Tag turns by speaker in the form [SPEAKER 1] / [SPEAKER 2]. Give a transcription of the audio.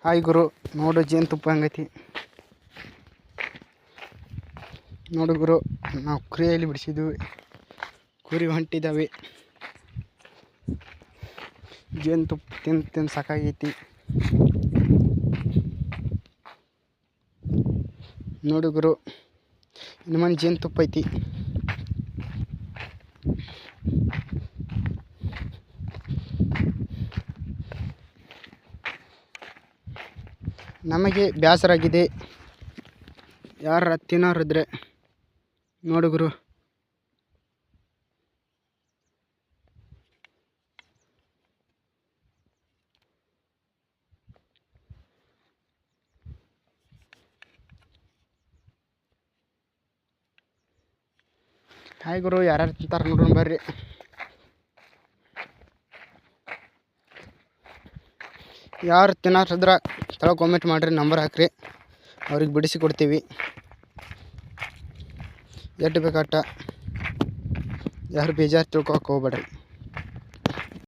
[SPEAKER 1] Hi ಗುರು, ನೋಡು ಜೇನುತುಪ್ಪ ಹಂಗೈತಿ. ನೋಡು ಗುರು, ನಾವು ಕುರಿಯಲ್ಲಿ ಬಿಡಿಸಿದ್ವಿ. ಕುರಿ ಹೊಂಟಿದ್ದಾವೆ. ಜೇನುತುಪ್ಪ ತಿಂದು ಸಾಕಾಗೈತಿ. ನೋಡು ಗುರು, ಇನ್ನು ಮನೆ ಜೇನುತುಪ್ಪ ಐತಿ. ನಮಗೆ ಬೇಸರಾಗಿದೆ. ಯಾರ ತಿನ್ನೋರಿದ್ರೆ ನೋಡು ಗುರು. ಹಾಯ್ ಗುರು, ಯಾರ್ಯಾರು ತಿಂತಾರೆ ನೋಡೋಣ ಬರ್ರಿ. ಯಾರು ತಿನ್ನೋರಿದ್ರೆ ತಳ ಕಾಮೆಂಟ್ ಮಾಡಿರಿ, ನಂಬರ್ ಹಾಕ್ರಿ, ಅವ್ರಿಗೆ ಬಿಡಿಸಿ ಕೊಡ್ತೀವಿ. ಎಷ್ಟು ಬೇಕಾಟ, ಯಾರು ಬೇಜಾರು ತಿಳ್ಕೊಳಕ್ಕೆ ಹೋಗ್ಬೇಡ್ರಿ.